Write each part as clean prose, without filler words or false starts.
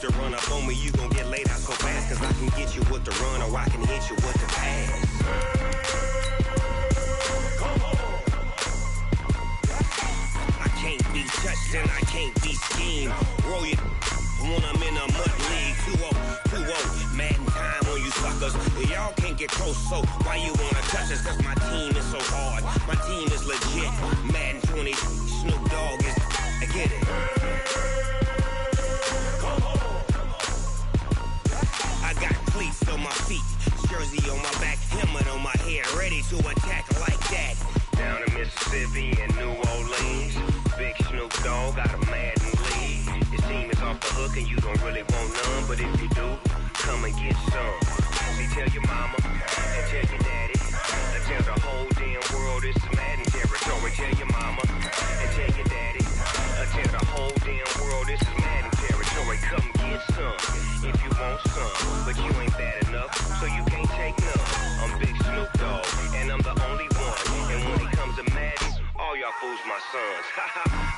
To run up on me, you gon' get laid out so fast. Cause I can get you with the run or I can hit you with the pass. I can't be touched and I can't be schemed. Roll you when I'm in a mud league. 2-0, 2-0, Madden time on you suckers. Y'all can't get close, so why you wanna touch us? Cause my team is so hard, my team is legit. Madden 20, Snoop Dogg is, I get it. I got cleats on my feet, jersey on my back, helmet on my head, ready to attack like that. Down in Mississippi and New Orleans, big Snoop Dogg got a Madden lead. Your team is off the hook and you don't really want none, but if you do, come and get some. See, tell your mama and tell your daddy, and tell the whole damn world it's Madden territory. Tell your mama and tell your daddy, and tell the whole damn world it's Madden territory. Come get some if you want some, but you ain't bad enough, so you can't take none. I'm Big Snoop Dogg, and I'm the only one. And when it comes to Madden, all y'all fools my sons.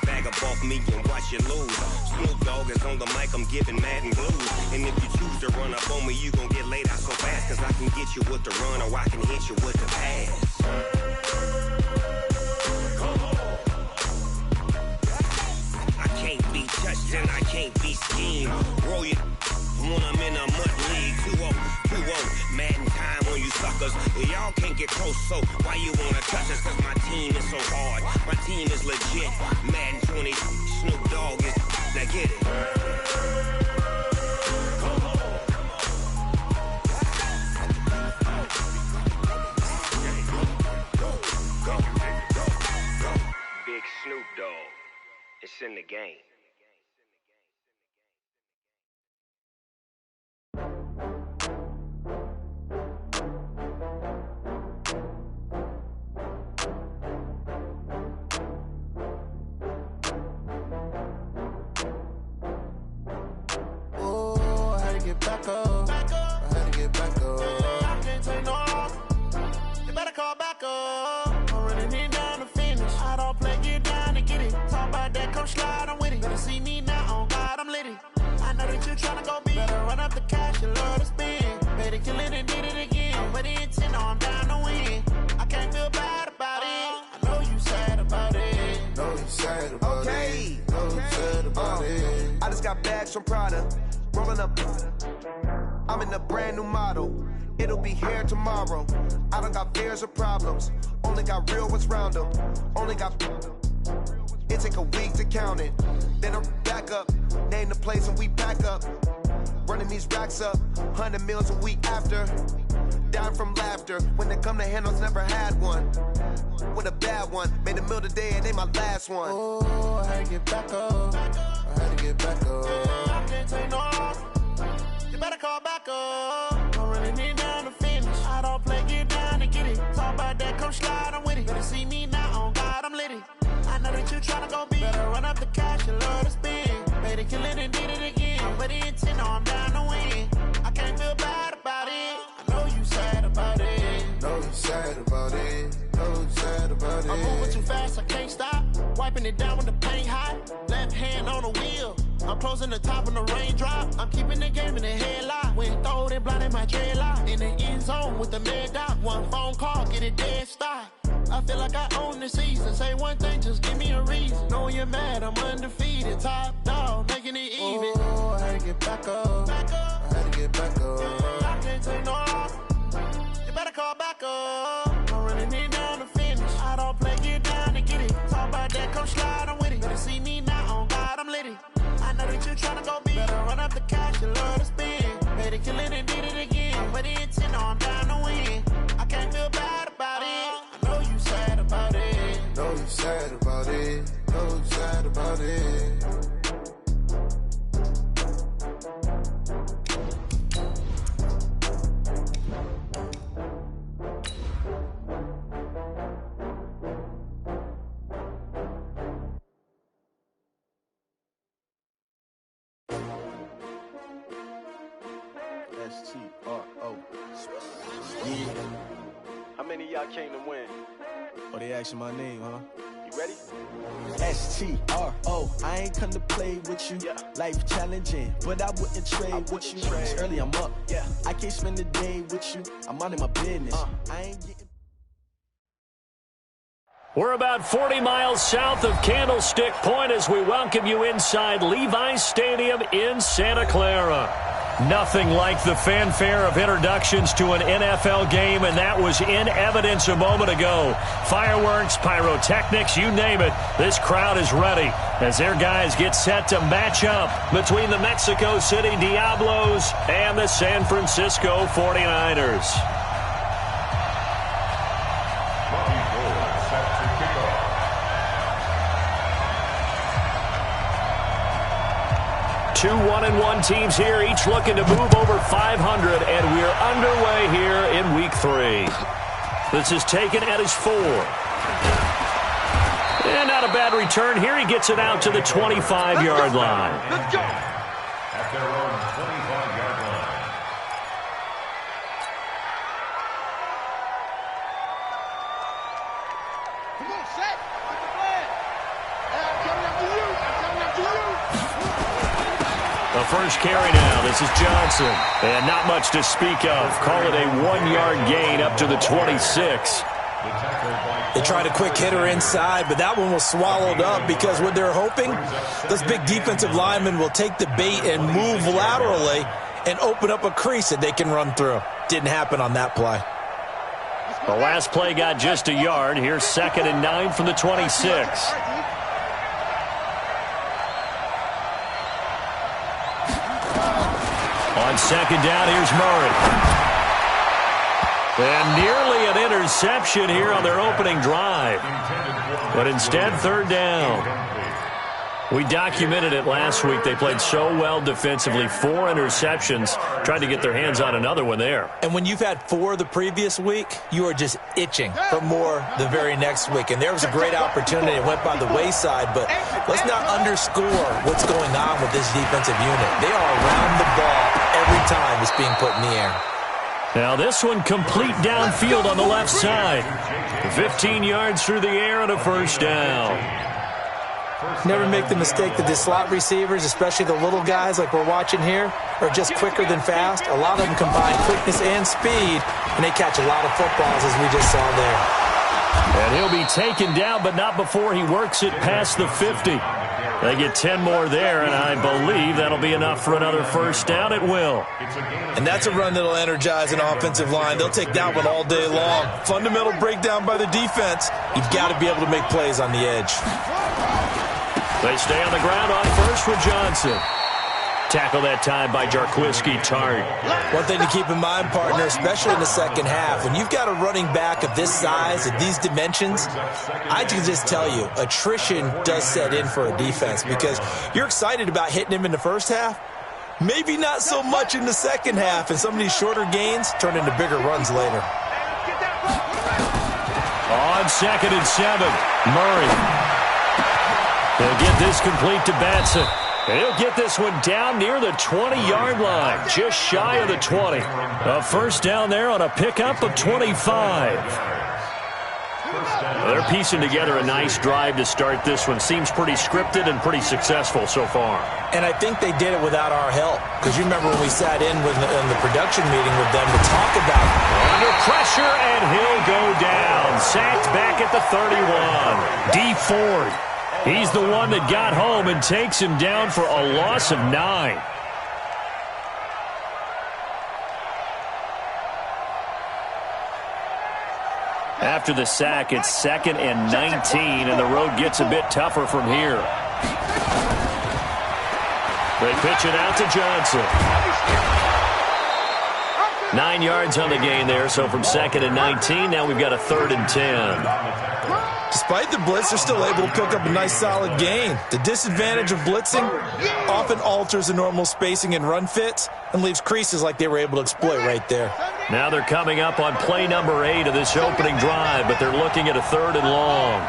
Bag up off me and watch you lose. Snoop Dogg is on the mic, I'm giving Madden blues. And if you choose to run up on me, you gon' get laid out so fast. Cause I can get you with the run or I can hit you with the pass. I can't be touched and I can't be schemed. Roll you when I'm in a mud league. 2-0, 2-0, Madden time on you suckers. Y'all can't get close, so why you wanna touch us? Cause my team is so hard, my team is legit. Madden 20, Snoop Dogg is, now get it. Big Snoop Dogg, it's in the game. Back up. I had to get back up. I can't take no off. You better call back up. I'm running it down to finish. I don't play, get down to get it. Talk about that, come slide, I'm with it. Better see me now, on God, I'm lit it. I know that you tryna go big. Better run up the cash, you love to spend. Better kill it and did it again. I'm with the intent, no, I'm down to win. I can't feel bad about it. I know you sad about it. Know you sad about it. Know you sad about it. I just got bags from Prada. Rolling up, I'm in a brand new model. It'll be here tomorrow. I don't got fears or problems. Only got real ones round them. Only got. It take a week to count it. Then I'm back up. Name the place and we pack up. Running these racks up. 100 meals a week after. Down from laughter. When they come to handles, never had one. With a bad one. Made a meal today and they my last one. Oh, I had to get back up. I had to get back up. I can't take no off. You better call back up. I'm running it down to finish. I don't play, get down to get it. Talk about that, come slide, I'm with it. Better see me now, on God, I'm lit it. I know that you tryna go big. Better run up the cash, you love to spend. Better kill it and did it again. I'm with the intent, no, I'm down to win. I can't feel bad about it. I know you sad about it. Know you sad about it. Know you sad about it. I'm moving too fast, I can't stop. Wiping it down when the paint hot. Left hand on the wheel. I'm closing the top when the raindrop. I'm keeping the game in the headlock. When throwed and blinded my dreadlock. In the end zone with the mad dot. One phone call, get it dead stop. I feel like I own the season. Say one thing, just give me a reason. Knowing you're mad, I'm undefeated. Top dog, making it even. Oh, I had to get back up. I had to get back up. I can't take no off. You better call back up. I'm running it down to finish. I don't play, get down to get it. Talk about that, come slide, I'm with it. Better see me now, on God, I'm lit it. I know that you tryna go big. Better run up the cash, you love to spend. Better kill it and did it again. I'm with the intent, no, I'm down to win. I can't feel bad about it. I know you sad about it. Know you sad about it. Know you sad about it. S-T-R-O. Yeah. How many of y'all came to win? Oh, they asking my name, huh? You STRO, I ain't come to play with you. Life challenging, but I wouldn't trade with you. It's early, I'm up. I can't spend the day with you. I'm minding my business. I ain't getting. We're about 40 miles south of Candlestick Point as we welcome you inside Levi's Stadium in Santa Clara. Nothing like the fanfare of introductions to an NFL game, and that was in evidence a moment ago. Fireworks, pyrotechnics, you name it. This crowd is ready as their guys get set to match up between the Mexico City Diabolos and the San Francisco 49ers. 2 1-1 teams here, each looking to move over 500, and we're underway here in Week 3. This is taken at his 4. And not a bad return here. He gets it out to the 25-yard line. Let's go. At their own 25-yard line. Come on, set. What's the plan? I'm coming after you. I'm coming after you. The first carry now. This is Johnson. And not much to speak of. Call it a 1-yard gain up to the 26. They tried a quick hitter inside, but that one was swallowed up because what they're hoping, those big defensive linemen will take the bait and move laterally and open up a crease that they can run through. Didn't happen on that play. The last play got just a yard. Here's 2nd and 9 from the 26. On 2nd down, here's Murray. And nearly an interception here on their opening drive. But instead, 3rd down. We documented it last week. They played so well defensively. 4 interceptions. Tried to get their hands on another one there. And when you've had 4 the previous week, you are just itching for more the very next week. And there was a great opportunity. It went by the wayside. But let's not underscore what's going on with this defensive unit. They are around the ball every time it's being put in the air. Now this one complete downfield on the left side. 15 yards through the air and a 1st down. Never make the mistake that the slot receivers, especially the little guys like we're watching here, are just quicker than fast. A lot of them combine quickness and speed, and they catch a lot of footballs as we just saw there. And he'll be taken down, but not before he works it past the 50. They get 10 more there, and I believe that'll be enough for another 1st down. It will. And that's a run that'll energize an offensive line. They'll take that one all day long. Fundamental breakdown by the defense. You've got to be able to make plays on the edge. They stay on the ground on 1st with Johnson. Tackle that time by Jarquiski Tart. One thing to keep in mind, partner, especially in the second half, when you've got a running back of this size, of these dimensions, I can just tell you, attrition does set in for a defense because you're excited about hitting him in the first half. Maybe not so much in the second half, and some of these shorter gains turn into bigger runs later. On 2nd and 7, Murray. They'll get this complete to Batson. He'll get this one down near the 20-yard line, just shy of the 20. A 1st down there on a pickup of 25. They're piecing together a nice drive to start this one. Seems pretty scripted and pretty successful so far. And I think they did it without our help. Because you remember when we sat in the production meeting with them to talk about it. Under pressure, and he'll go down. Sacked back at the 31. D. Ford. He's the one that got home and takes him down for a loss of 9. After the sack, it's 2nd and 19, and the road gets a bit tougher from here. They pitch it out to Johnson. 9 yards on the gain there, so from 2nd and 19, now we've got a 3rd and 10. Despite the blitz, they're still able to pick up a nice solid gain. The disadvantage of blitzing often alters the normal spacing and run fits and leaves creases like they were able to exploit right there. Now they're coming up on play number 8 of this opening drive, but they're looking at a 3rd and long.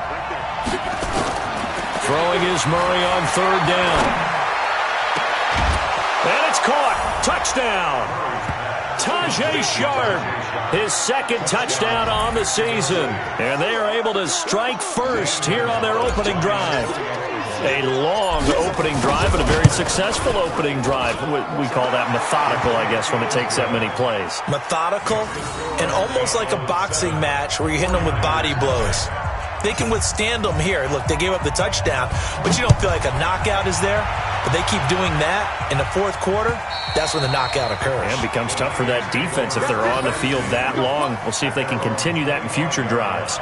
Throwing is Murray on 3rd down. And it's caught. Touchdown. T.J. Sharp, his second touchdown on the season. And they are able to strike first here on their opening drive. A long opening drive and a very successful opening drive. We call that methodical, I guess, when it takes that many plays. Methodical and almost like a boxing match where you're hitting them with body blows. They can withstand them here. Look, they gave up the touchdown, but you don't feel like a knockout is there. But they keep doing that in the fourth quarter. That's when the knockout occurs. And it becomes tough for that defense if they're on the field that long. We'll see if they can continue that in future drives.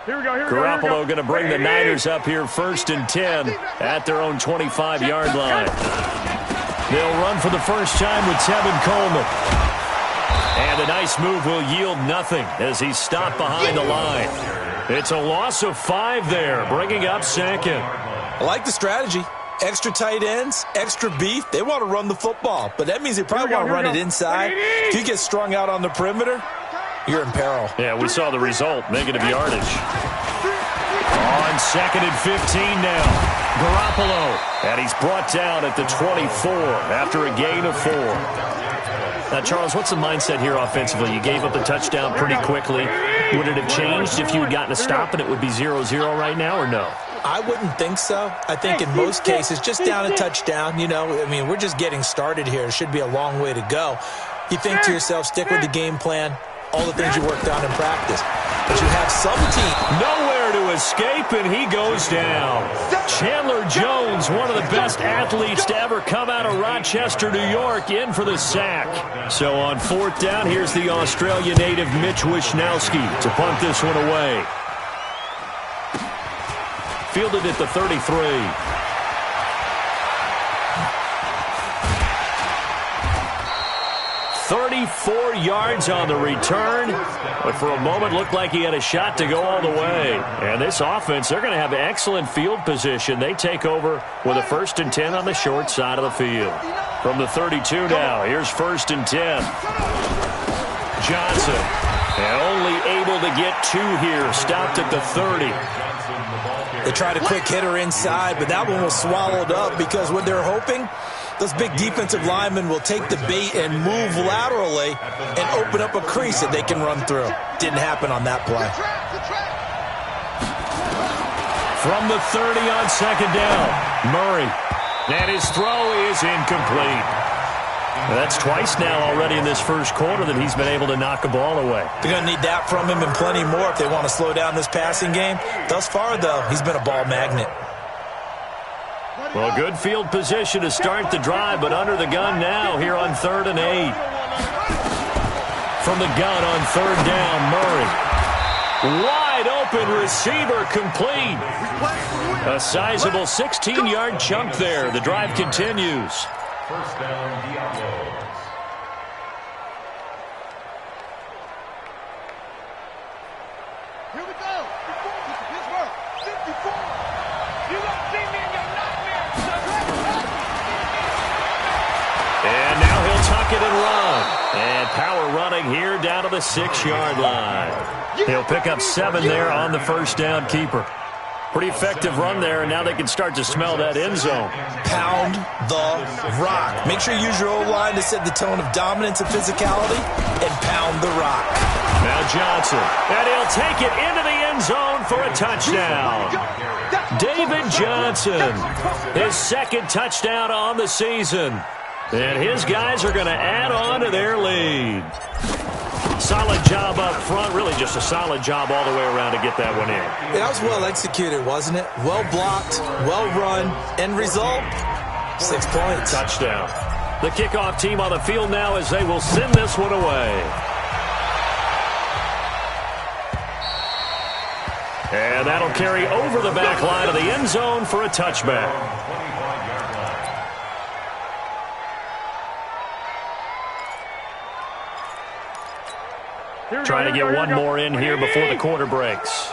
Garoppolo going to bring the Niners up here 1st and 10 at their own 25-yard line. They'll run for the first time with Tevin Coleman. And a nice move will yield nothing as he's stopped behind the line. It's a loss of 5 there, bringing up 2nd. I like the strategy. Extra tight ends, extra beef. They want to run the football, but that means they probably want to run it inside. If you get strung out on the perimeter, you're in peril. Yeah, we saw the result. Negative yardage. On 2nd and 15 now. Garoppolo. And he's brought down at the 24 after a gain of 4. Now, Charles, what's the mindset here offensively? You gave up the touchdown pretty quickly. Would it have changed if you had gotten a stop and it would be 0-0 right now, or no? I wouldn't think so. I think in most cases, just down a touchdown, you know, I mean, we're just getting started here. It should be a long way to go. You think to yourself, stick with the game plan, all the things you worked on in practice. But you have some team. Nowhere to escape, and he goes down. Chandler Jones, one of the best athletes to ever come out of Rochester, New York, in for the sack. So on 4th down, here's the Australia native Mitch Wishnowsky to punt this one away. Fielded at the 33. 34 yards on the return, but for a moment looked like he had a shot to go all the way. And this offense, they're going to have excellent field position. They take over with a 1st and 10 on the short side of the field. From the 32 now, here's 1st and 10. Johnson, and only able to get 2 here, stopped at the 30. They tried a quick hitter inside, but that one was swallowed up because what they're hoping, those big defensive linemen will take the bait and move laterally and open up a crease that they can run through. Didn't happen on that play. From the 30 on 2nd down, Murray. And his throw is incomplete. That's twice now already in this first quarter that he's been able to knock a ball away. They're going to need that from him and plenty more if they want to slow down this passing game. Thus far, though, he's been a ball magnet. Well, good field position to start the drive, but under the gun now here on 3rd and 8. From the gun on 3rd down, Murray. Wide open receiver complete. A sizable 16-yard chunk there. The drive continues. 1st down, Diabolos. Here we go. Pittsburgh, 54. You don't see me in your nightmare. And now he'll tuck it and run. And power running here down to the 6-yard line. He'll pick up 7 there on the 1st down keeper. Pretty effective run there, and now they can start to smell that end zone. Pound the rock. Make sure you use your O-line to set the tone of dominance and physicality, and pound the rock. Now Johnson, and he'll take it into the end zone for a touchdown. David Johnson, his 2nd touchdown on the season. And his guys are going to add on to their lead. Solid job up front, really just a solid job all the way around to get that one in. That was well executed, wasn't it? Well blocked, well run, end result, 6 points. Touchdown. The kickoff team on the field now as they will send this one away. And that'll carry over the back line of the end zone for a touchback. Trying to get one more in here before the quarter breaks.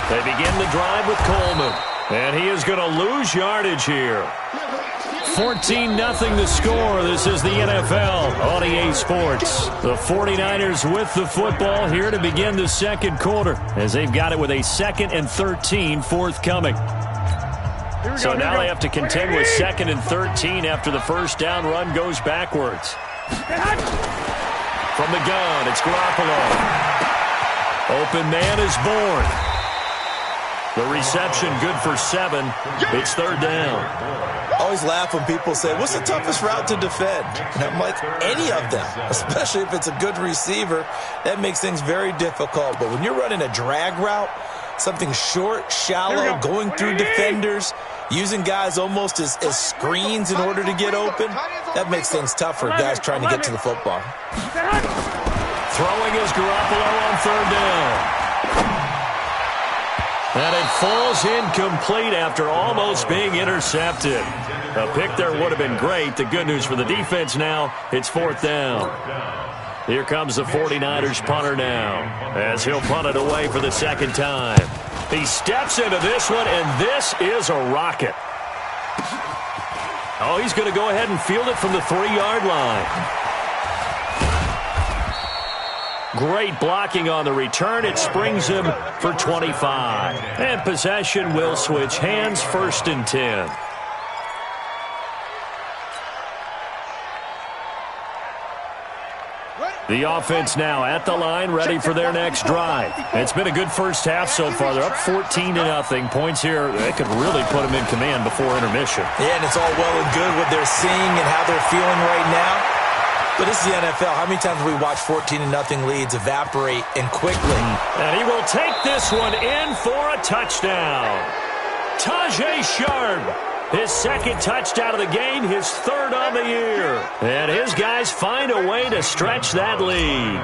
They begin the drive with Coleman. And he is going to lose yardage here. 14-0 the score. This is the NFL on EA Sports. The 49ers with the football here to begin the second quarter as they've got it with a 2nd and 13 forthcoming. So now they have to contend with 2nd and 13 after the first down run goes backwards. From the gun, it's Garoppolo. Open man is born. The reception good for 7. It's 3rd down. I always laugh when people say, what's the toughest route to defend? And I'm like, any of them, especially if it's a good receiver. That makes things very difficult. But when you're running a drag route, something short, shallow, going through defenders, using guys almost as screens in order to get open, that makes things tough for guys trying to get to the football. Throwing is Garoppolo on 3rd down. And it falls incomplete after almost being intercepted. A pick there would have been great. The good news for the defense now, it's 4th down. Here comes the 49ers punter now as he'll punt it away for the 2nd time. He steps into this one, and this is a rocket. Oh, he's going to go ahead and field it from the 3-yard line. Great blocking on the return. It springs him for 25. And possession will switch hands, 1st and 10. The offense now at the line, ready for their next drive. It's been a good first half so far. They're up 14-0. Points here, they could really put them in command before intermission. Yeah, and it's all well and good what they're seeing and how they're feeling right now. But this is the NFL. How many times have we watched 14-0 leads evaporate and quickly? And he will take this one in for a touchdown. Tajay Sharp. His 2nd touchdown of the game, his 3rd on the year. And his guys find a way to stretch that lead.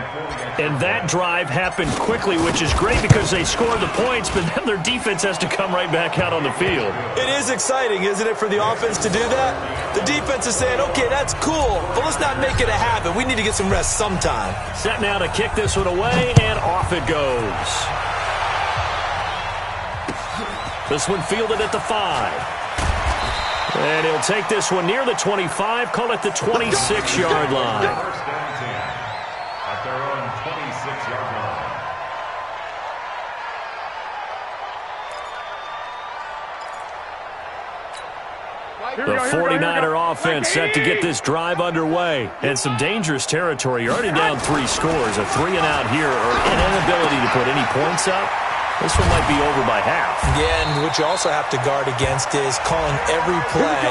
And that drive happened quickly, which is great because they scored the points, but then their defense has to come right back out on the field. It is exciting, isn't it, for the offense to do that? The defense is saying, okay, that's cool, but let's not make it a habit. We need to get some rest sometime. Set now to kick this one away, and off it goes. This one fielded at the 5. And he'll take this one near the 25, call it the 26-yard line. At their own 26-yard line. The 49er offense set to get this drive underway. And some dangerous territory. You're already down 3 scores. A 3-and-out here, or an inability to put any points up. This one might be over by half. Yeah, and what you also have to guard against is calling every play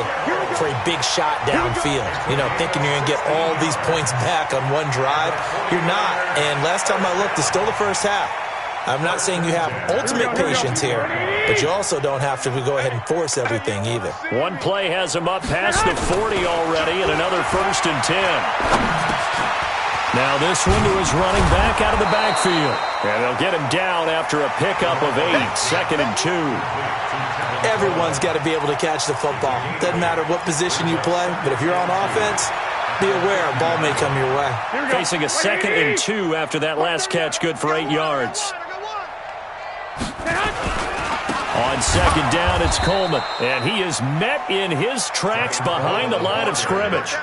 for a big shot downfield. You know, thinking you're going to get all these points back on one drive. You're not. And last time I looked, it's still the first half. I'm not saying you have ultimate patience here, but you also don't have to go ahead and force everything either. One play has him up past the 40 already, and another 1st and 10. Now this one to his running back out of the backfield. And they'll get him down after a pickup of 8, 2nd and 2. Everyone's got to be able to catch the football. Doesn't matter what position you play, but if you're on offense, be aware a ball may come your way. Facing a 2nd and 2 after that last catch, good for 8 yards. On 2nd down, it's Coleman. And he is met in his tracks behind the line of scrimmage.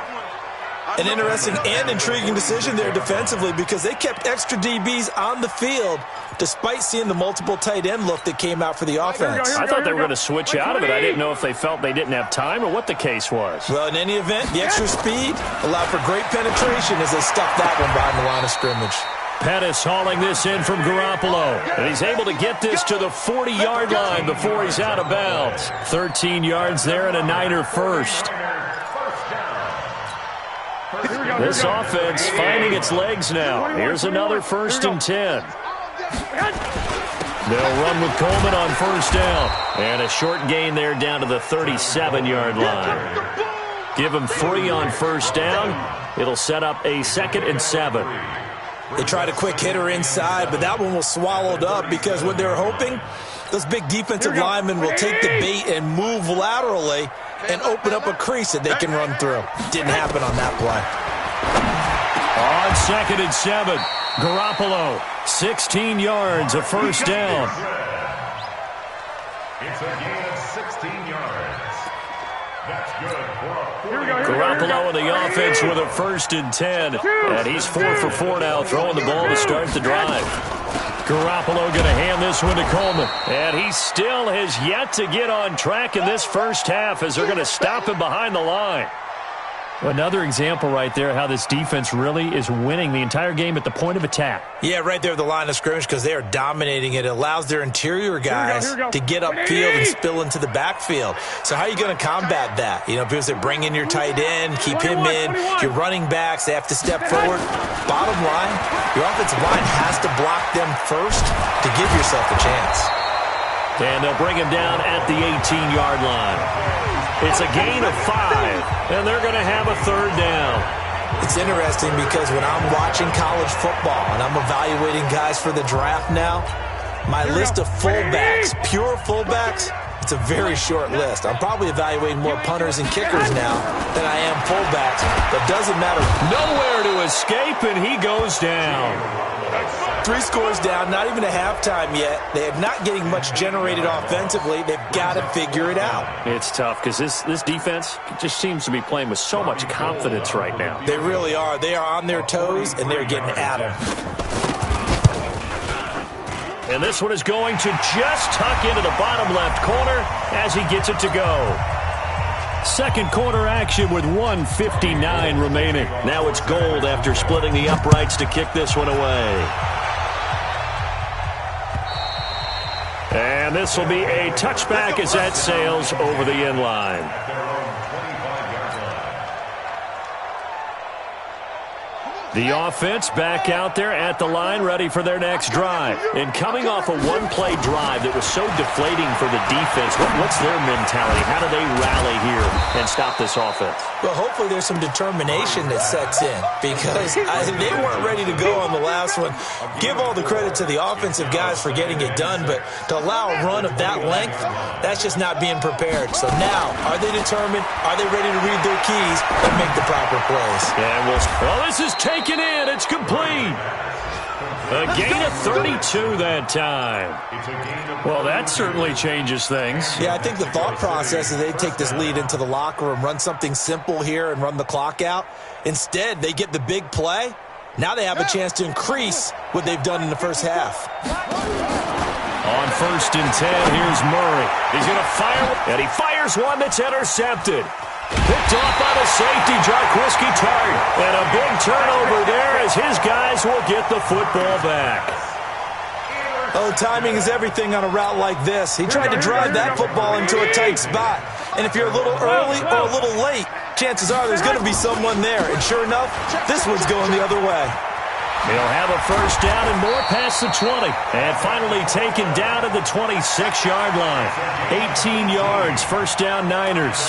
An interesting and intriguing decision there defensively because they kept extra DBs on the field despite seeing the multiple tight end look that came out for the offense. I thought they were going to switch out of it. I didn't know if they felt they didn't have time or what the case was. Well, in any event, the extra speed allowed for great penetration as they stuffed that one behind the line of scrimmage. Pettis hauling this in from Garoppolo. And he's able to get this to the 40-yard line before he's out of bounds. 13 yards there and a Niner first. This offense finding its legs now. Here's another 1st and 10. They'll run with Coleman on 1st down. And a short gain there down to the 37-yard line. Give him 3 on 1st down. It'll set up a 2nd and 7. They tried a quick hitter inside, but that one was swallowed up because what they're hoping, those big defensive linemen will take the bait and move laterally and open up a crease that they can run through. Didn't happen on that play. On 2nd and 7, Garoppolo, 16 yards, a 1st down. It's a gain of 16 yards. Garoppolo in the offense with a 1st and 10. And he's 4 for 4 now, throwing the ball to start the drive. Garoppolo going to hand this one to Coleman. And he still has yet to get on track in this first half as they're going to stop him behind the line. Another example right there how this defense really is winning the entire game at the point of attack. Yeah, right there at the line of scrimmage because they are dominating it. It allows their interior guys to get upfield and spill into the backfield. So how are you going to combat that? You know, because they bring in your tight end, keep him in. Your running backs, they have to step forward. Bottom line, your offensive line has to block them first to give yourself a chance. And they'll bring him down at the 18-yard line. It's a gain of 5, and they're going to have a 3rd down. It's interesting because when I'm watching college football and I'm evaluating guys for the draft now, my list of fullbacks, pure fullbacks, it's a very short list. I'm probably evaluating more punters and kickers now than I am fullbacks, but doesn't matter. Nowhere to escape, and he goes down. 3 scores down, not even a halftime yet. They are not getting much generated offensively. They've got to figure it out. It's tough because this defense just seems to be playing with so much confidence right now. They really are. They are on their toes, and they're getting at them. And this one is going to just tuck into the bottom left corner as he gets it to go. Second quarter action with 1:59 remaining. Now it's Gold after splitting the uprights to kick this one away. And this will be a touchback as that sails over the end line. The offense back out there at the line, ready for their next drive. And coming off a one-play drive that was so deflating for the defense, what's their mentality? How do they rally here and stop this offense? Well, hopefully there's some determination that sets in because they weren't ready to go on the last one. Give all the credit to the offensive guys for getting it done, but to allow a run of that length, that's just not being prepared. So now, are they determined? Are they ready to read their keys and make the proper plays? Yeah, well, this is taken in. It's complete. A gain of 32 that time. Well, that certainly changes things. Yeah, I think the thought process is they take this lead into the locker room, run something simple here and run the clock out. Instead, they get the big play. Now they have a chance to increase what they've done in the first half. On 1st and 10, here's Murray. He's going to fire, and he fires one that's intercepted. Picked off by the safety, Jarquiski Tart. And a big turnover there as his guys will get the football back. Oh, timing is everything on a route like this. He tried to drive that football into a tight spot. And if you're a little early or a little late, chances are there's going to be someone there. And sure enough, this one's going the other way. He'll have a 1st down and more past the 20. And finally taken down at the 26-yard line. 18 yards, 1st down Niners.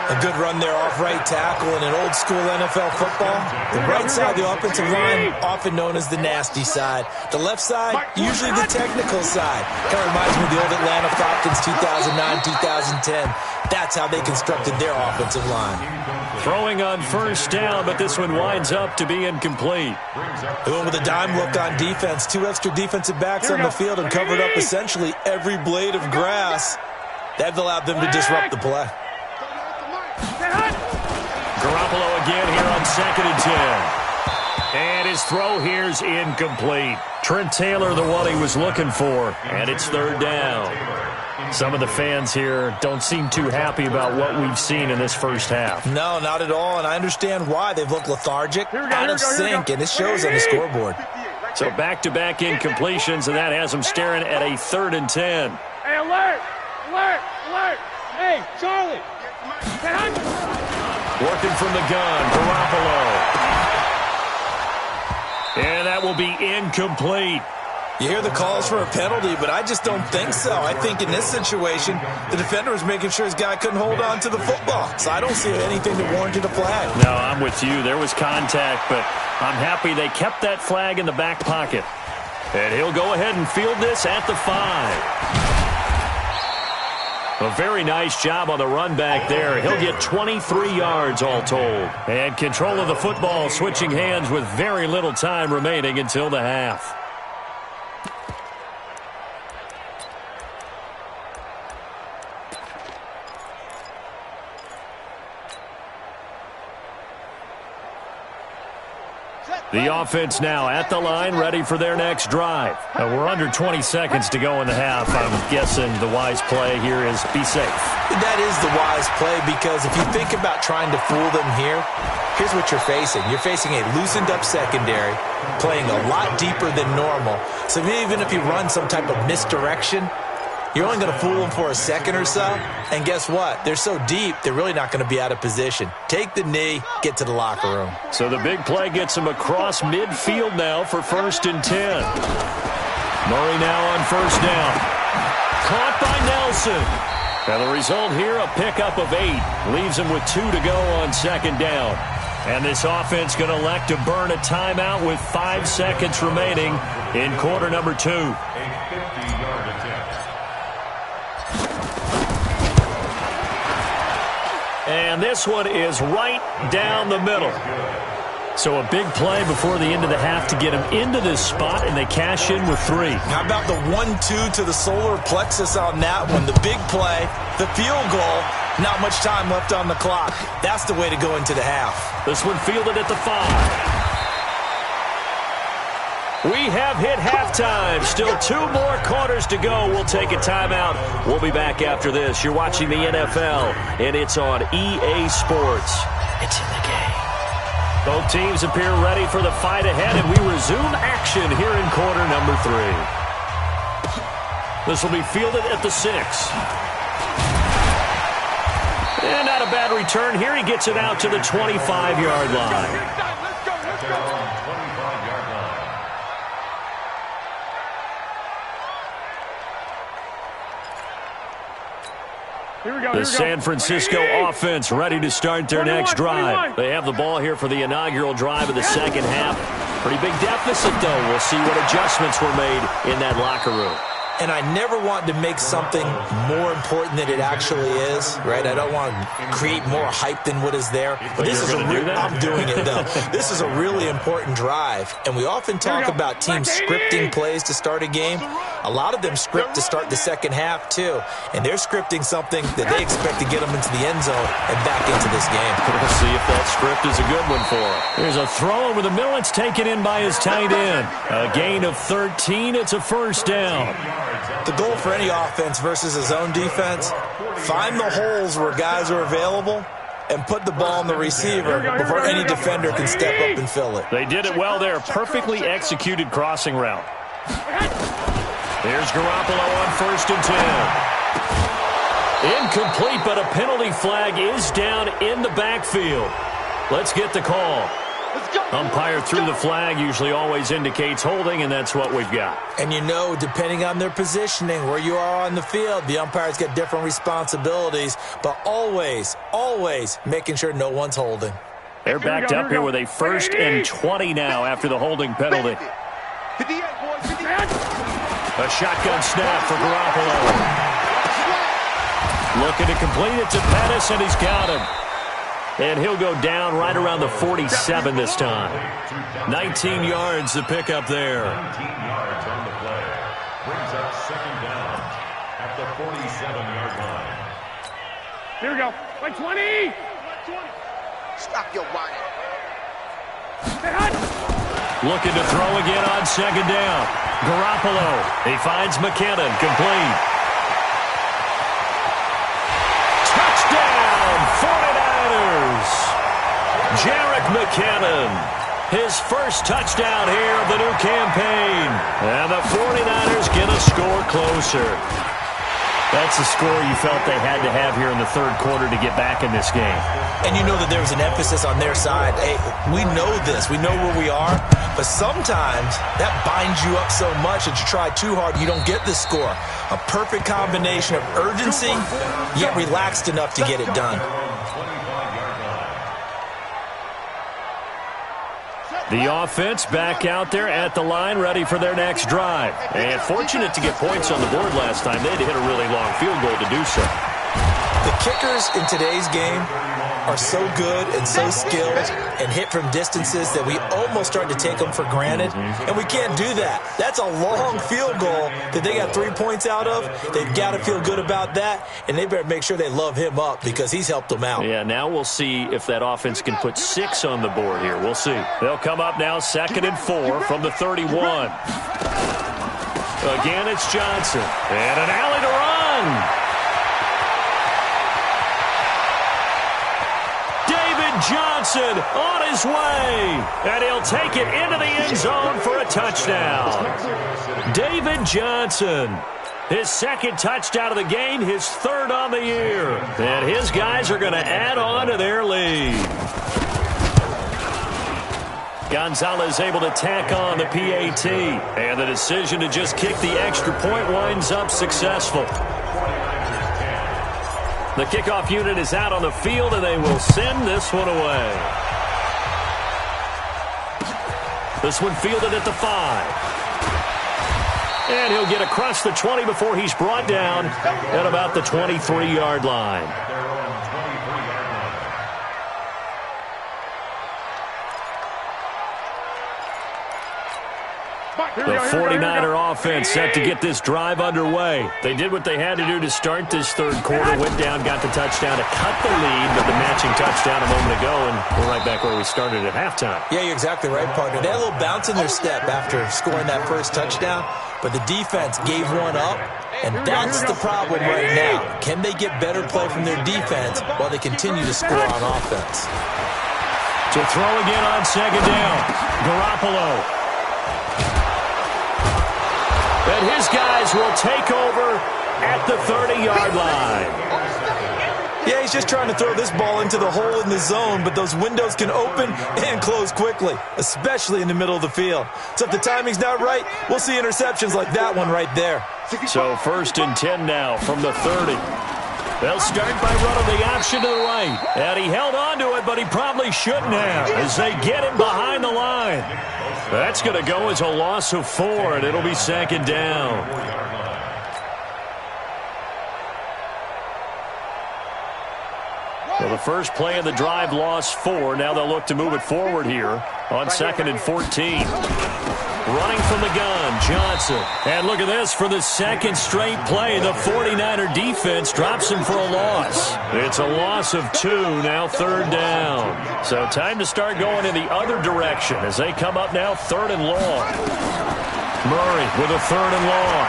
A good run there off right tackle in an old-school NFL football. The right side, the offensive line, often known as the nasty side. The left side, usually the technical side. Kind of reminds me of the old Atlanta Falcons 2009, 2010. That's how they constructed their offensive line. Throwing on 1st down, but this one winds up to be incomplete. They went with a dime look on defense. 2 extra defensive backs on the field and covered up essentially every blade of grass. That allowed them to disrupt the play. Garoppolo again here on 2nd and 10. And his throw here's incomplete. Trent Taylor, the one he was looking for. And it's 3rd down. Some of the fans here don't seem too happy about what we've seen in this first half. No, not at all. And I understand why. They've looked lethargic, out of sync, and it shows on the scoreboard. So back-to-back incompletions, and that has them staring at a 3rd and 10. Hey, alert! Alert! Alert! Hey, Charlie! Working from the gun, Garoppolo. And that will be incomplete. You hear the calls for a penalty, but I just don't think so. I think in this situation, the defender was making sure his guy couldn't hold on to the football. So I don't see anything that warranted a flag. No, I'm with you. There was contact, but I'm happy they kept that flag in the back pocket. And he'll go ahead and field this at the 5. A very nice job on the run back there. He'll get 23 yards all told. And control of the football switching hands with very little time remaining until the half. The offense now at the line, ready for their next drive. We're under 20 seconds to go in the half. I'm guessing the wise play here is be safe. That is the wise play, because if you think about trying to fool them here, here's what you're facing. You're facing a loosened up secondary, playing a lot deeper than normal. So even if you run some type of misdirection, you're only going to fool them for a second or so. And guess what? They're so deep, they're really not going to be out of position. Take the knee, get to the locker room. So the big play gets him across midfield now for 1st and 10. Murray now on 1st down. Caught by Nelson. And the result here, a pickup of 8. Leaves him with 2 to go on 2nd down. And this offense going to elect to burn a timeout with 5 seconds remaining in quarter number 2. And this one is right down the middle. So a big play before the end of the half to get him into this spot, and they cash in with 3. How about the 1-2 to the solar plexus on that one? The big play, the field goal, not much time left on the clock. That's the way to go into the half. This one fielded at the 5. We have hit halftime. Still 2 more quarters to go. We'll take a timeout. We'll be back after this. You're watching the NFL, and it's on EA Sports. It's in the game. Both teams appear ready for the fight ahead, and we resume action here in quarter number 3. This will be fielded at the 6. And not a bad return here. He gets it out to the 25-yard line. Let's go. The San Francisco offense ready to start their next drive. They have the ball here for the inaugural drive of the second half. Pretty big deficit, though. We'll see what adjustments were made in that locker room. And I never want to make something more important than it actually is, right? I don't want to create more hype than what is there. But this is I'm doing it, though. This is a really important drive. And we often talk about teams scripting plays to start a game. A lot of them script to start the second half, too. And they're scripting something that they expect to get them into the end zone and back into this game. We'll see if that script is a good one for them. Here's a throw over the middle. It's taken in by his tight end. A gain of 13. It's a 1st down. The goal for any offense versus a zone defense, find the holes where guys are available and put the ball on the receiver before any defender can step up and fill it. They did it well there. Perfectly executed crossing route. Here's Garoppolo on 1st and 10. Incomplete, but a penalty flag is down in the backfield. Let's get the call. Umpire threw the flag, usually always indicates holding, and that's what we've got. And you know, depending on their positioning, where you are on the field, the umpires get different responsibilities, but always, always making sure no one's holding. They're backed up here with a 1st and 20 now after the holding penalty. A shotgun snap for Garoppolo. Looking to complete it to Pettis, and he's got him. And he'll go down right around the 47 this time. 19 yards to pick up there. 19 yards on the play. Brings up 2nd down at the 47-yard line. Here we go. Like 20. Stop your whining. Looking to throw again on 2nd down. Garoppolo. He finds McKinnon. Complete. Touchdown, 49ers. Jarek McKinnon. His first touchdown here of the new campaign. And the 49ers get a score closer. That's the score you felt they had to have here in the 3rd quarter to get back in this game. And you know that there was an emphasis on their side. Hey, we know this. We know where we are. But sometimes that binds you up so much that you try too hard, you don't get the score. A perfect combination of urgency, yet relaxed enough to get it done. The offense back out there at the line, ready for their next drive. And fortunate to get points on the board last time. They had to hit a really long field goal to do so. The kickers in today's game are so good and so skilled and hit from distances that we almost start to take them for granted, and we can't do that. That's a long field goal that they got 3 points out of. They've got to feel good about that, and they better make sure they love him up because he's helped them out. Yeah, now we'll see if that offense can put 6 on the board here. We'll see. They'll come up now 2nd and 4 from the 31. Again, it's Johnson. And an alley to run. Johnson on his way, and he'll take it into the end zone for a touchdown. David Johnson, his 2nd touchdown of the game, his 3rd on the year, and his guys are going to add on to their lead. Gonzalez able to tack on the PAT, and the decision to just kick the extra point winds up successful. The kickoff unit is out on the field, and they will send this one away. This one fielded at the 5. And he'll get across the 20 before he's brought down at about the 23-yard line. The 49er offense set to get this drive underway. They did what they had to do to start this 3rd quarter. Went down, got the touchdown to cut the lead, but the matching touchdown a moment ago, and we're right back where we started at halftime. Yeah, you're exactly right, partner. They had a little bounce in their step after scoring that first touchdown, but the defense gave one up, and that's the problem right now. Can they get better play from their defense while they continue to score on offense? To throw again on 2nd down, Garoppolo. And his guys will take over at the 30-yard line. Yeah, he's just trying to throw this ball into the hole in the zone, but those windows can open and close quickly, especially in the middle of the field. So if the timing's not right, we'll see interceptions like that one right there. So 1st and 10 now from the 30. They'll start by running the option to the right. And he held on to it, but he probably shouldn't have as they get him behind the line. That's going to go as a loss of 4, and it'll be 2nd down. Well, the first play of the drive lost 4. Now they'll look to move it forward here on 2nd and 14. Running from the gun, Johnson. And look at this, for the 2nd straight play, the 49er defense drops him for a loss. It's a loss of 2, now 3rd down. So time to start going in the other direction as they come up now 3rd and long. Murray with a 3rd and long.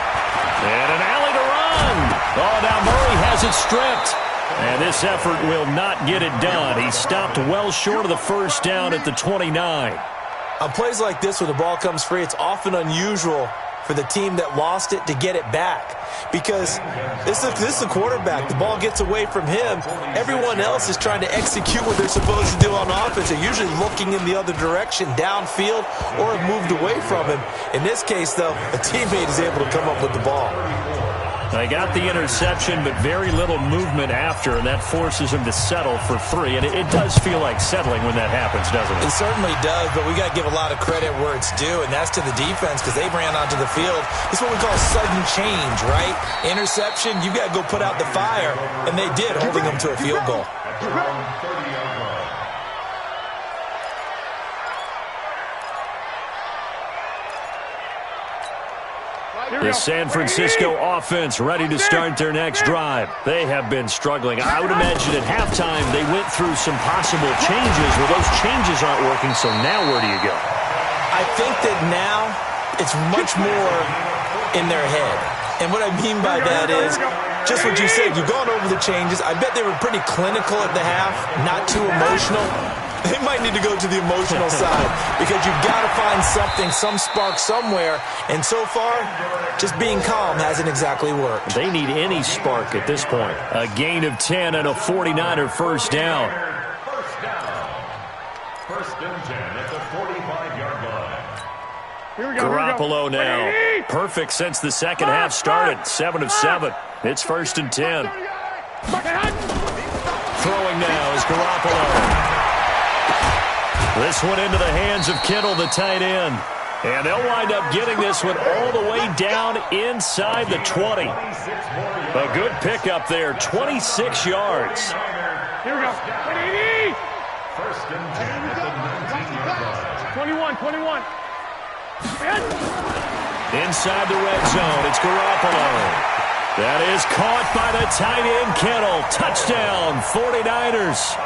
And an alley to run. Oh, now Murray has it stripped. And this effort will not get it done. He stopped well short of the 1st down at the 29. On plays like this where the ball comes free, it's often unusual for the team that lost it to get it back because this is the quarterback. The ball gets away from him. Everyone else is trying to execute what they're supposed to do on offense. They're usually looking in the other direction, downfield, or have moved away from him. In this case, though, a teammate is able to come up with the ball. They got the interception, but very little movement after, and that forces him to settle for 3. And it does feel like settling when that happens, doesn't it? It certainly does, but we got to give a lot of credit where it's due, and that's to the defense because they ran onto the field. It's what we call sudden change, right? Interception, you got to go put out the fire, and they did, holding them to a field goal. The San Francisco offense ready to start their next drive. They have been struggling. I would imagine at halftime they went through some possible changes. Well, those changes aren't working, so now where do you go? I think that now it's much more in their head. And what I mean by that is just what you said. You've gone over the changes. I bet they were pretty clinical at the half, not too emotional. They might need to go to the emotional side because you've got to find something, some spark somewhere. And so far, just being calm hasn't exactly worked. They need any spark at this point. A gain of 10 and a 49er 1st down. First and 10 at the 45-yard line. Garoppolo now. Perfect since the second half started. 7 of 7. It's 1st and 10. Throwing now is Garoppolo. This one into the hands of Kittle, the tight end. And they'll wind up getting this one all the way down inside the 20. A good pickup there, 26 yards. Here we go. First and 10 at the 19-yard line. 21. Inside the red zone, it's Garoppolo. That is caught by the tight end, Kittle. Touchdown, 49ers.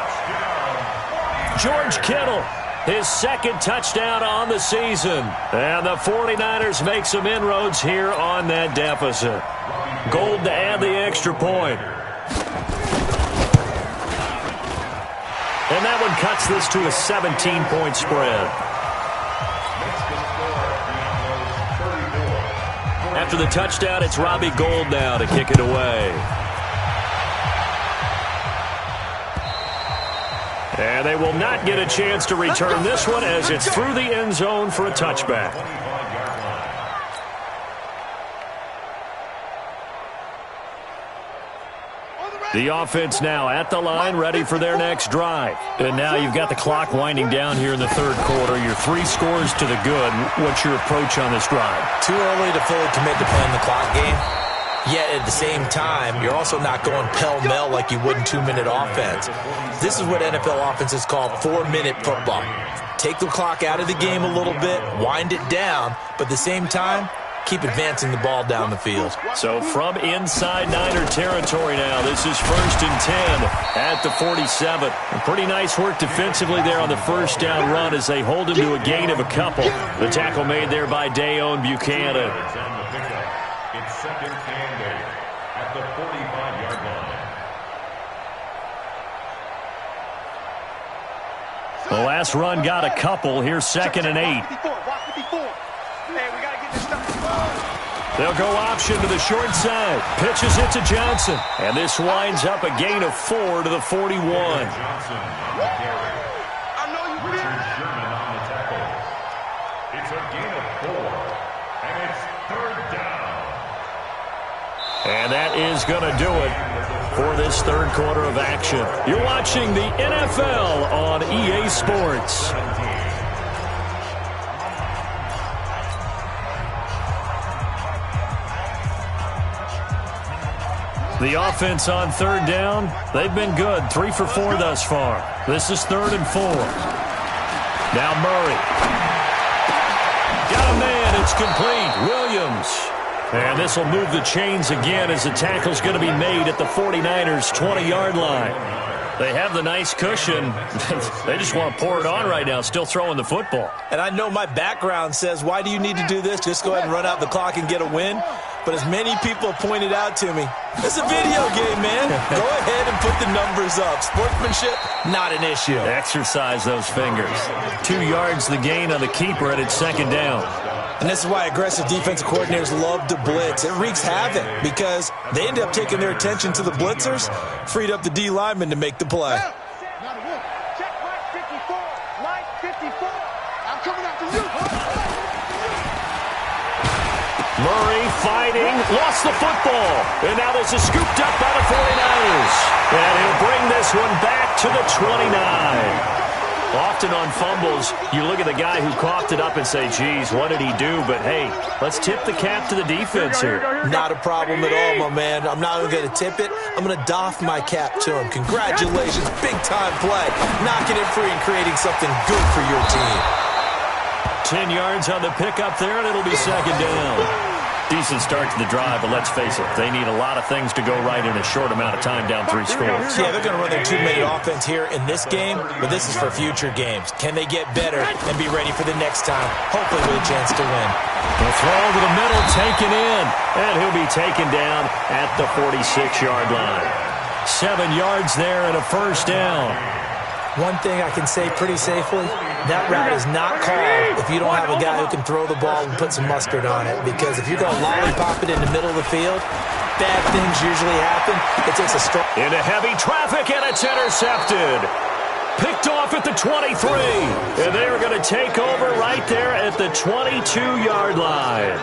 George Kittle, his second touchdown on the season. And the 49ers make some inroads here on that deficit. Gold to add the extra point. And that one cuts this to a 17-point spread. After the touchdown, it's Robbie Gould now to kick it away. And they will not get a chance to return this one as it's through the end zone for a touchback. The offense now at the line, ready for their next drive. And now you've got the clock winding down here in the third quarter. You're 3 scores to the good. What's your approach on this drive? Too early to fully commit to playing the clock game. Yet at the same time, you're also not going pell-mell like you would in 2-minute offense. This is what NFL offenses call 4-minute football. Take the clock out of the game a little bit, wind it down, but at the same time, keep advancing the ball down the field. So from inside Niner territory now, this is 1st and 10 at the 47. Pretty nice work defensively there on the first down run as they hold him to a gain of a couple. The tackle made there by Dayon Buchanan. It's second and 8 at the 45-yard line. The last run got a couple. Here's 2nd and 8. They'll go option to the short side. Pitches it to Johnson. And this winds up a gain of 4 to the 41. Johnson on the carry. Richard Sherman on the tackle. It's a gain of 4. And it's 3rd down. And that is going to do it for this third quarter of action. You're watching the NFL on EA Sports. The offense on 3rd down, they've been good. 3 for 4 thus far. This is 3rd and 4. Now Murray. Got a man. It's complete. Williams. And this will move the chains again as the tackle's going to be made at the 49ers' 20-yard line. They have the nice cushion. They just want to pour it on right now, still throwing the football. And I know my background says, why do you need to do this? Just go ahead and run out the clock and get a win. But as many people pointed out to me, it's a video game, man. Go ahead and put the numbers up. Sportsmanship, not an issue. Exercise those fingers. 2 yards the gain on the keeper, and it's 2nd down. And this is why aggressive defensive coordinators love to blitz. It wreaks havoc because they end up taking their attention to the blitzers, freed up the D lineman to make the play. Check line 54. Line 54. I'm coming after you. Murray fighting, lost the football. And now this is scooped up by the 49ers. And he'll bring this one back to the 29. Often on fumbles, you look at the guy who coughed it up and say, geez, what did he do? But, hey, let's tip the cap to the defense here. Not a problem at all, my man. I'm not even going to tip it. I'm going to doff my cap to him. Congratulations, big-time play. Knocking it free and creating something good for your team. 10 yards on the pickup there, and it'll be 2nd down. Decent start to the drive, but let's face it, they need a lot of things to go right in a short amount of time down 3 scores. Yeah, they're going to run their 2-minute offense here in this game, but this is for future games. Can they get better and be ready for the next time? Hopefully with a chance to win. The throw to the middle, taken in, and he'll be taken down at the 46-yard line. 7 yards there and a 1st down. One thing I can say pretty safely, that route is not called if you don't have a guy who can throw the ball and put some mustard on it. Because if you're going to lollipop it in the middle of the field, bad things usually happen. It takes a strong... Into heavy traffic, and it's intercepted. Picked off at the 23. And they are going to take over right there at the 22-yard line.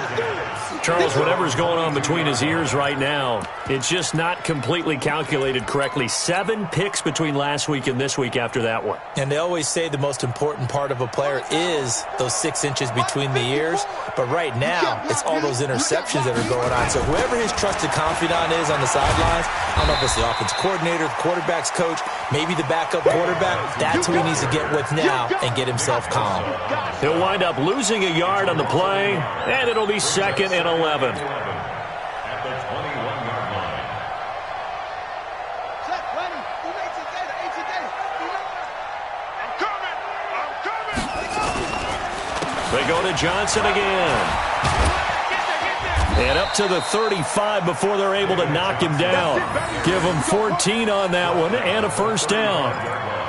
Charles, whatever's going on between his ears right now, it's just not completely calculated correctly. 7 picks between last week and this week after that one. And they always say the most important part of a player is those 6 inches between the ears. But right now, it's all those interceptions that are going on. So whoever his trusted confidant is on the sidelines, I don't know if it's the offensive coordinator, the quarterback's coach, maybe the backup quarterback, that's who he needs to get with now and get himself calm. He'll wind up losing a yard on the play, and it'll be 2nd and 11. At the 21-yard line. Set, ready. I'm coming. They go to Johnson again. And up to the 35 before they're able to knock him down. Give him 14 on that one and a first down.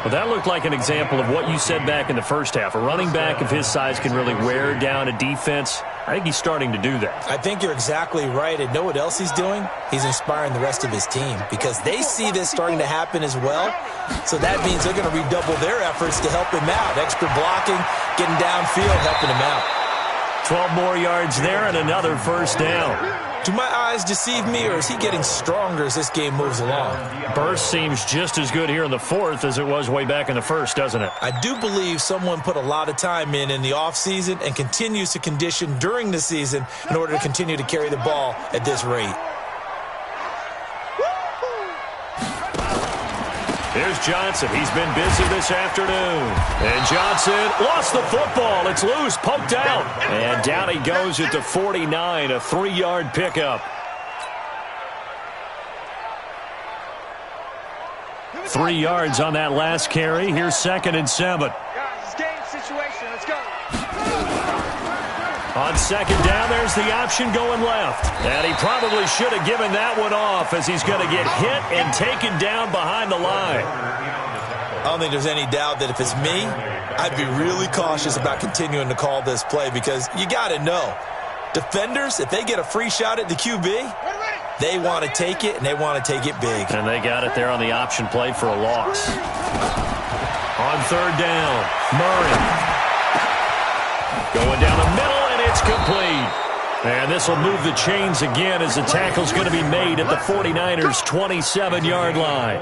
Well, that looked like an example of what you said back in the first half. A running back of his size can really wear down a defense. I think he's starting to do that. I think you're exactly right. And know what else he's doing? He's inspiring the rest of his team because they see this starting to happen as well. So that means they're going to redouble their efforts to help him out. Extra blocking, getting downfield, helping him out. 12 more yards there and another first down. Do my eyes deceive me, or is he getting stronger as this game moves along? Burst seems just as good here in the fourth as it was way back in the first, doesn't it? I do believe someone put a lot of time in the offseason and continues to condition during the season in order to continue to carry the ball at this rate. Here's Johnson. He's been busy this afternoon. And Johnson lost the football. It's loose, poked out. And down he goes at the 49, a 3-yard pickup. 3 yards on that last carry. Here's 2nd and 7. Guys, game situation. Let's go. On 2nd down, there's the option going left. And he probably should have given that one off as he's going to get hit and taken down behind the line. I don't think there's any doubt that if it's me, I'd be really cautious about continuing to call this play because you got to know, defenders, if they get a free shot at the QB, they want to take it, and they want to take it big. And they got it there on the option play for a loss. On 3rd down, Murray. Going down the middle, and it's complete. And this will move the chains again as the tackle's going to be made at the 49ers' 27-yard line.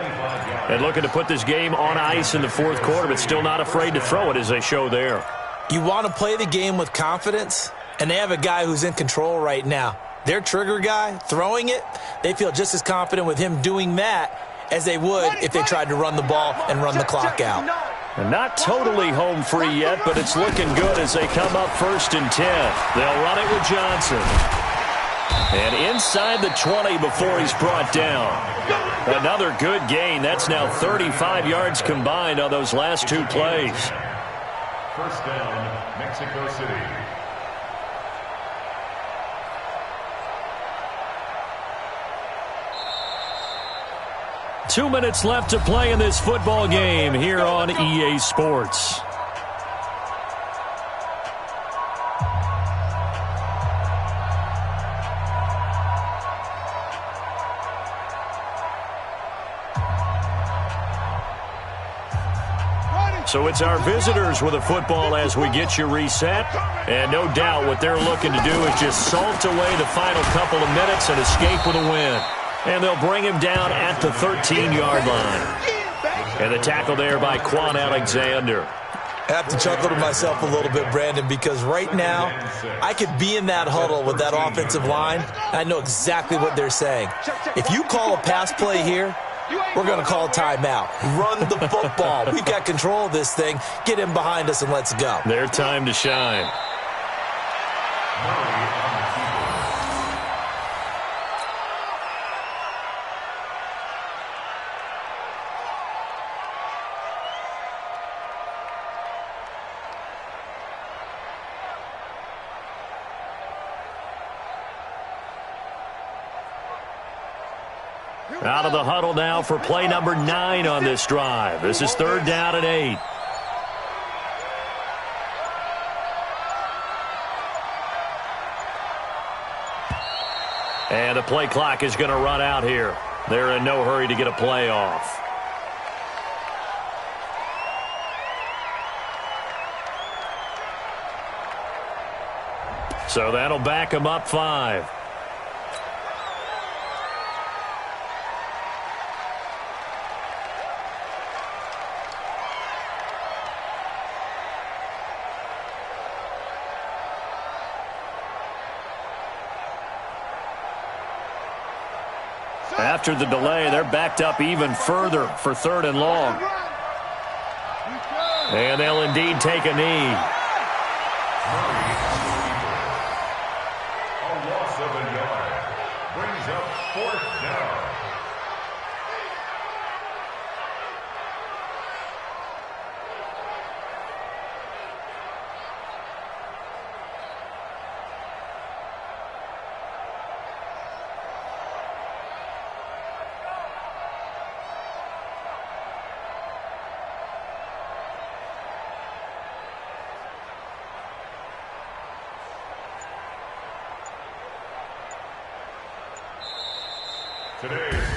And looking to put this game on ice in the fourth quarter, but still not afraid to throw it as they show there. You want to play the game with confidence, and they have a guy who's in control right now. Their trigger guy, throwing it, they feel just as confident with him doing that as they would if they tried to run the ball and run the clock out. And not totally home free yet, but it's looking good as they come up 1st and 10. They'll run it with Johnson. And inside the 20 before he's brought down. Another good gain. That's now 35 yards combined on those last 2 plays. First down, Mexico City. Two minutes left to play in this football game here on EA Sports. So it's our visitors with a football as we get you reset. And no doubt what they're looking to do is just salt away the final couple of minutes and escape with a win. And they'll bring him down at the 13-yard line. And the tackle there by Quan Alexander. I have to chuckle to myself a little bit, Brandon, because right now I could be in that huddle with that offensive line, and I know exactly what they're saying. If you call a pass play here, we're going to call timeout. Run the football. We've got control of this thing. Get him behind us and let's go. Their time to shine. Out of the huddle now for play number 9 on this drive. This is 3rd down and 8. And the play clock is going to run out here. They're in no hurry to get a play off. So that'll back him up 5. After the delay, they're backed up even further for 3rd and long. And they'll indeed take a knee. A loss of a yard brings up 4th down. Today's